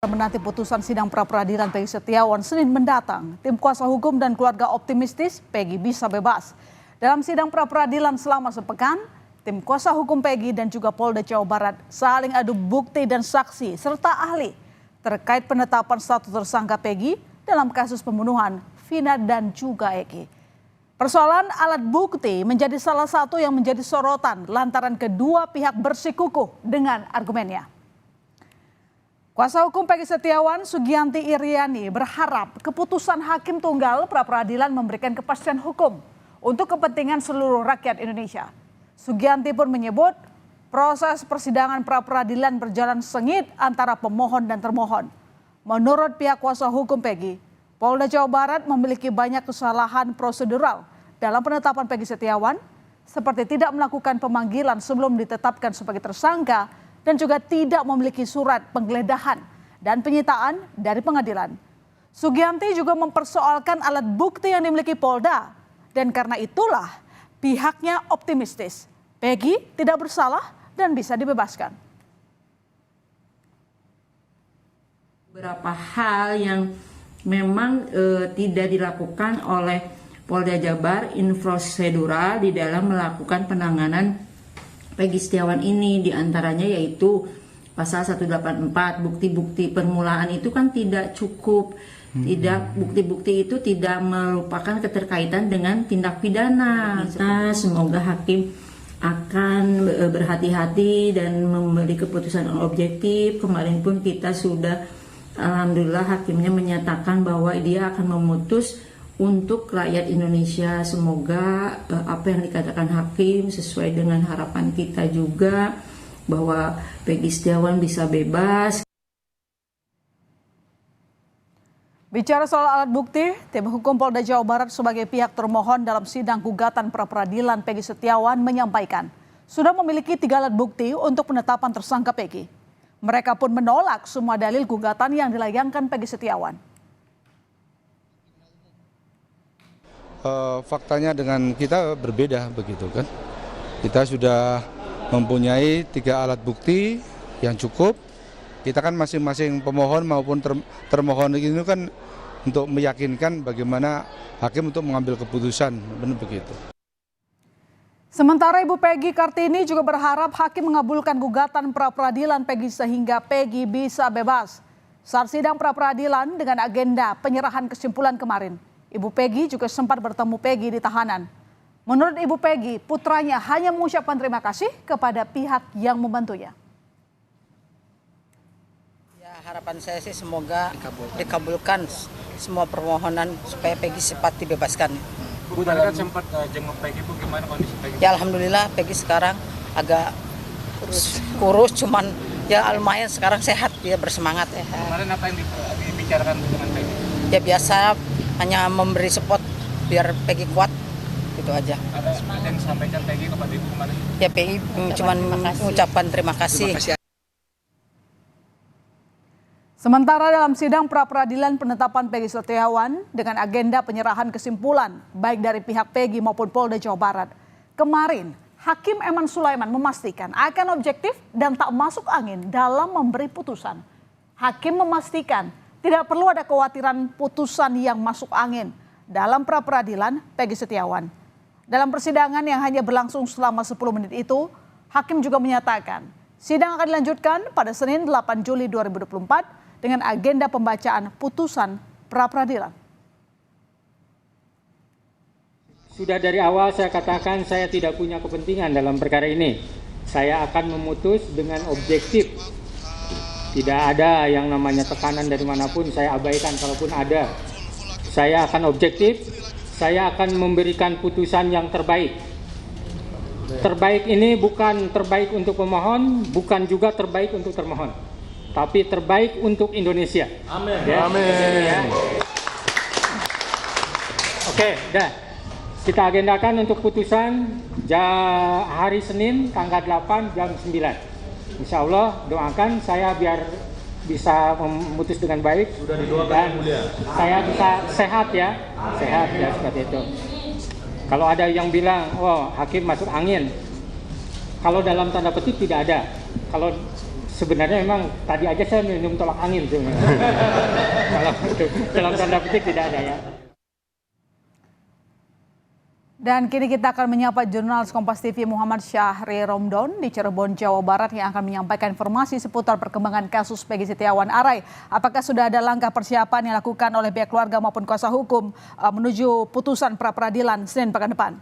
Menanti putusan sidang pra-peradilan Peggy Setiawan Senin mendatang, tim kuasa hukum dan keluarga optimistis Peggy bisa bebas. Dalam sidang pra-peradilan selama sepekan, tim kuasa hukum Peggy dan juga Polda Jawa Barat saling adu bukti dan saksi serta ahli terkait penetapan status tersangka Peggy dalam kasus pembunuhan Vina dan juga Eki. Persoalan alat bukti menjadi salah satu yang menjadi sorotan lantaran kedua pihak bersikukuh dengan argumennya. Kuasa hukum Peggy Setiawan, Sugianti Iriani, berharap keputusan Hakim Tunggal pra-peradilan memberikan kepastian hukum untuk kepentingan seluruh rakyat Indonesia. Sugianti pun menyebut proses persidangan pra-peradilan berjalan sengit antara pemohon dan termohon. Menurut pihak kuasa hukum Peggy, Polda Jawa Barat memiliki banyak kesalahan prosedural dalam penetapan Peggy Setiawan, seperti tidak melakukan pemanggilan sebelum ditetapkan sebagai tersangka, dan juga tidak memiliki surat penggeledahan dan penyitaan dari pengadilan. Sugianti juga mempersoalkan alat bukti yang dimiliki Polda, dan karena itulah pihaknya optimistis Peggy tidak bersalah dan bisa dibebaskan. Beberapa hal yang memang tidak dilakukan oleh Polda Jabar prosedural di dalam melakukan penanganan Peggy Setiawan ini, diantaranya yaitu pasal 184, bukti-bukti permulaan itu kan tidak cukup, tidak bukti-bukti itu tidak merupakan keterkaitan dengan tindak pidana. Nah, semoga hakim akan berhati-hati dan memberi keputusan yang objektif. Kemarin pun kita sudah, alhamdulillah hakimnya menyatakan bahwa dia akan memutus untuk rakyat Indonesia. Semoga apa yang dikatakan hakim sesuai dengan harapan kita juga, bahwa Peggy Setiawan bisa bebas. Bicara soal alat bukti, tim hukum Polda Jawa Barat sebagai pihak termohon dalam sidang gugatan pra-peradilan Peggy Setiawan menyampaikan sudah memiliki 3 alat bukti untuk penetapan tersangka Peggy. Mereka pun menolak semua dalil gugatan yang dilayangkan Peggy Setiawan. Faktanya dengan kita berbeda begitu kan. Kita sudah mempunyai 3 alat bukti yang cukup. Kita kan masing-masing pemohon maupun termohon ini kan untuk meyakinkan bagaimana hakim untuk mengambil keputusan, benar begitu. Sementara Ibu Peggy Kartini juga berharap hakim mengabulkan gugatan pra-peradilan Peggy sehingga Peggy bisa bebas. Saat sidang pra-peradilan dengan agenda penyerahan kesimpulan kemarin, Ibu Peggy juga sempat bertemu Peggy di tahanan. Menurut Ibu Peggy, putranya hanya mengucapkan terima kasih kepada pihak yang membantunya. Ya, harapan saya sih semoga dikabulkan semua permohonan supaya Peggy cepat dibebaskan. Bu, tadi kan sempat jenguk Peggy, Bu, gimana kondisi Peggy? Ya, alhamdulillah Peggy sekarang agak kurus, cuman ya lumayan sekarang sehat, dia bersemangat ya. Kemarin apa yang dibicarakan dengan Peggy? Ya biasa, hanya memberi support biar Peggy kuat, gitu aja. Ada yang disampaikan Peggy kepada Ibu kemarin? Ya Peggy cuma mengucapkan terima kasih. Sementara dalam sidang pra-peradilan penetapan Peggy Setiawan dengan agenda penyerahan kesimpulan baik dari pihak Peggy maupun Polda Jawa Barat, kemarin Hakim Eman Sulaiman memastikan akan objektif dan tak masuk angin dalam memberi putusan. Hakim memastikan tidak perlu ada kekhawatiran putusan yang masuk angin dalam pra-peradilan Peggy Setiawan. Dalam persidangan yang hanya berlangsung selama 10 menit itu, Hakim juga menyatakan sidang akan dilanjutkan pada Senin 8 Juli 2024 dengan agenda pembacaan putusan pra-peradilan. Sudah dari awal saya katakan saya tidak punya kepentingan dalam perkara ini. Saya akan memutus dengan objektif. Tidak ada yang namanya tekanan dari manapun, saya abaikan kalaupun ada. Saya akan objektif, saya akan memberikan putusan yang terbaik. Terbaik ini bukan terbaik untuk pemohon, bukan juga terbaik untuk termohon, tapi terbaik untuk Indonesia. Amin. Ya, Amin. ya. Oke, dah. Kita agendakan untuk putusan hari Senin tanggal 8 jam 9. Insya Allah doakan saya biar bisa memutus dengan baik. Sudah didoakan dan yang mulia. Saya bisa sehat ya seperti itu. Kalau ada yang bilang, oh hakim masuk angin, kalau dalam tanda petik tidak ada. Kalau sebenarnya memang tadi aja saya minum tolak angin sebenarnya. Kalau itu dalam tanda petik tidak ada ya. Dan kini kita akan menyapa jurnalis Kompas TV Muhammad Syahri Romdon di Cirebon, Jawa Barat yang akan menyampaikan informasi seputar perkembangan kasus Peggy Setiawan Arai. Apakah sudah ada langkah persiapan yang dilakukan oleh pihak keluarga maupun kuasa hukum menuju putusan pra-peradilan Senin pekan depan?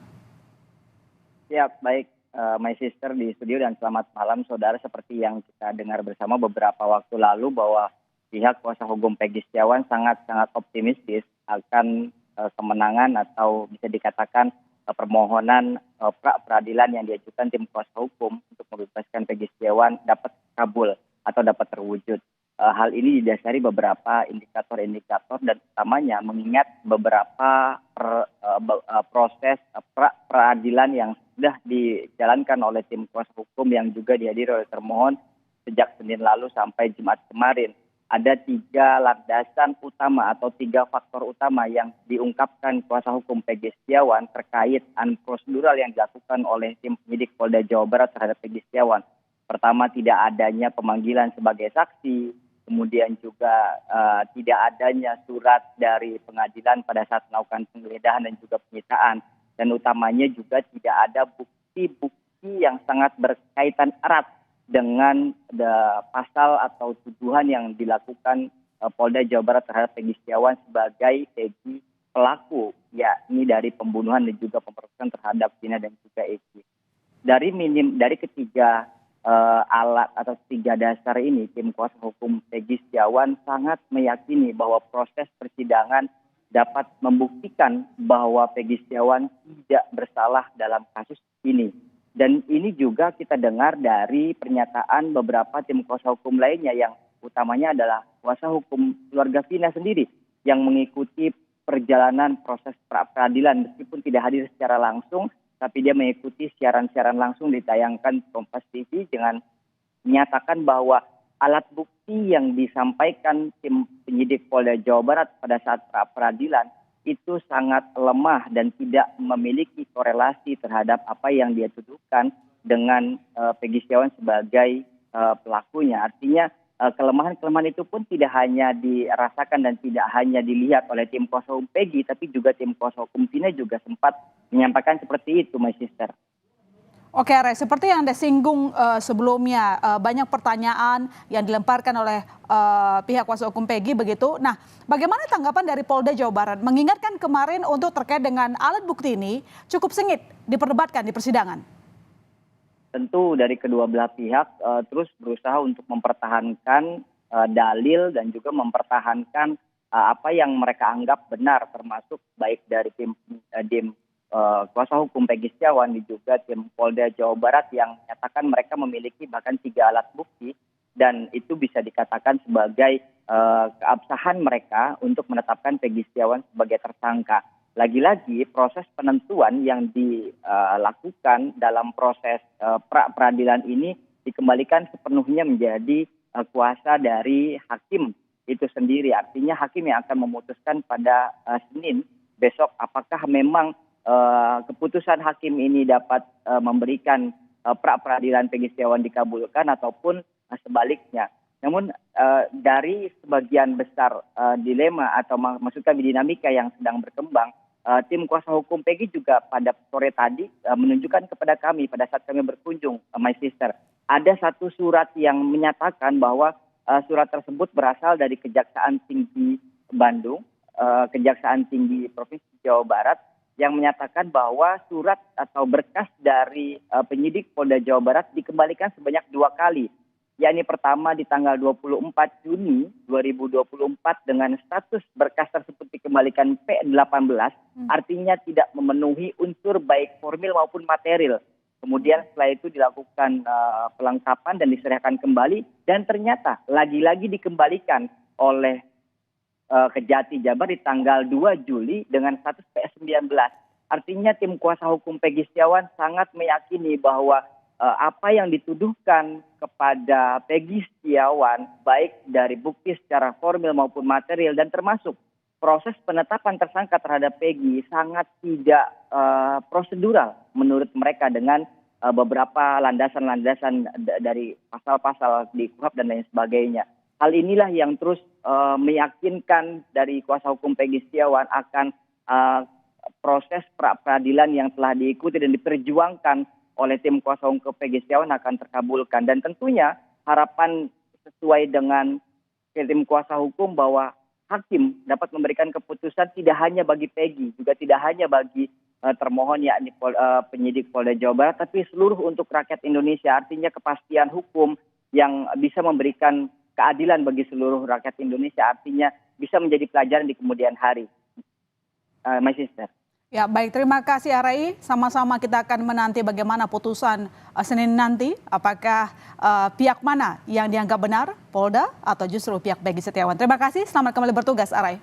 Ya, baik my sister di studio dan selamat malam saudara. Seperti yang kita dengar bersama beberapa waktu lalu bahwa pihak kuasa hukum Peggy Setiawan sangat-sangat optimistis akan kemenangan atau bisa dikatakan permohonan pra-peradilan yang diajukan tim kuasa hukum untuk membebaskan Peggy Setiawan dapat kabul atau dapat terwujud. Hal ini didasari beberapa indikator-indikator dan utamanya mengingat beberapa proses pra-peradilan yang sudah dijalankan oleh tim kuasa hukum yang juga dihadiri oleh termohon sejak Senin lalu sampai Jumat kemarin. Ada 3 landasan utama atau 3 faktor utama yang diungkapkan kuasa hukum Peggy Setiawan terkait prosedural yang dilakukan oleh tim penyidik Polda Jawa Barat terhadap Peggy Setiawan. Pertama, tidak adanya pemanggilan sebagai saksi, kemudian juga tidak adanya surat dari pengadilan pada saat melakukan penggeledahan dan juga penyitaan, dan utamanya juga tidak ada bukti-bukti yang sangat berkaitan erat dengan pasal atau tuduhan yang dilakukan Polda Jawa Barat terhadap Peggy Setiawan sebagai Peggy pelaku, yakni dari pembunuhan dan juga pemerkosaan terhadap Vina dan juga Eki. Dari ketiga alat atau 3 dasar ini, tim kuasa hukum Peggy Setiawan sangat meyakini bahwa proses persidangan dapat membuktikan bahwa Peggy Setiawan tidak bersalah dalam kasus ini. Dan ini juga kita dengar dari pernyataan beberapa tim kuasa hukum lainnya yang utamanya adalah kuasa hukum keluarga Vina sendiri yang mengikuti perjalanan proses pra-peradilan meskipun tidak hadir secara langsung, tapi dia mengikuti siaran-siaran langsung ditayangkan Kompas TV dengan menyatakan bahwa alat bukti yang disampaikan tim penyidik Polda Jawa Barat pada saat pra-peradilan itu sangat lemah dan tidak memiliki korelasi terhadap apa yang dia tuduhkan dengan Peggy Setiawan sebagai pelakunya. Artinya kelemahan-kelemahan itu pun tidak hanya dirasakan dan tidak hanya dilihat oleh tim kuasa hukum Peggy, tapi juga tim kuasa hukum Vina juga sempat menyampaikan seperti itu, my sister. Oke, Ray, seperti yang Anda singgung sebelumnya, banyak pertanyaan yang dilemparkan oleh pihak kuasa hukum Peggy begitu. Nah, bagaimana tanggapan dari Polda Jawa Barat? Mengingatkan kemarin untuk terkait dengan alat bukti ini cukup sengit diperdebatkan di persidangan. Tentu dari kedua belah pihak terus berusaha untuk mempertahankan dalil dan juga mempertahankan apa yang mereka anggap benar, termasuk baik dari tim kuasa hukum Peggy Setiawan dan juga tim Polda Jawa Barat yang menyatakan mereka memiliki bahkan 3 alat bukti dan itu bisa dikatakan sebagai keabsahan mereka untuk menetapkan Peggy Setiawan sebagai tersangka. Lagi-lagi proses penentuan yang dilakukan dalam proses pra-peradilan ini dikembalikan sepenuhnya menjadi kuasa dari hakim itu sendiri. Artinya hakim yang akan memutuskan pada Senin besok apakah memang keputusan hakim ini dapat memberikan pra-peradilan Peggy Setiawan dikabulkan ataupun sebaliknya. Namun dari sebagian besar dilema atau maksudnya dinamika yang sedang berkembang, tim kuasa hukum Peggy juga pada sore tadi menunjukkan kepada kami pada saat kami berkunjung, my sister, ada satu surat yang menyatakan bahwa surat tersebut berasal dari Kejaksaan Tinggi Bandung, Kejaksaan Tinggi Provinsi Jawa Barat, yang menyatakan bahwa surat atau berkas dari penyidik Polda Jawa Barat dikembalikan sebanyak 2 kali. Yakni pertama di tanggal 24 Juni 2024 dengan status berkas tersebut dikembalikan P18, artinya tidak memenuhi unsur baik formil maupun material. Kemudian setelah itu dilakukan pelengkapan dan diserahkan kembali dan ternyata lagi-lagi dikembalikan oleh Kejati Jabar di tanggal 2 Juli dengan status PS19. Artinya tim kuasa hukum Peggy Setiawan sangat meyakini bahwa apa yang dituduhkan kepada Peggy Setiawan baik dari bukti secara formil maupun material dan termasuk proses penetapan tersangka terhadap Peggy sangat tidak prosedural menurut mereka dengan beberapa landasan-landasan dari pasal-pasal di KUHP dan lain sebagainya. Hal inilah yang terus meyakinkan dari kuasa hukum Peggy Setiawan akan proses pra-peradilan yang telah diikuti dan diperjuangkan oleh tim kuasa hukum Peggy Setiawan akan terkabulkan. Dan tentunya harapan sesuai dengan tim kuasa hukum bahwa hakim dapat memberikan keputusan tidak hanya bagi Peggy, juga tidak hanya bagi termohon yakni penyidik Polda Jawa Barat, tapi seluruh untuk rakyat Indonesia. Artinya kepastian hukum yang bisa memberikan keadilan bagi seluruh rakyat Indonesia, artinya bisa menjadi pelajaran di kemudian hari. My sister. Ya, baik, terima kasih Arai. Sama-sama kita akan menanti bagaimana putusan Senin nanti. Apakah pihak mana yang dianggap benar, Polda atau justru pihak Peggy Setiawan. Terima kasih, selamat kembali bertugas Arai.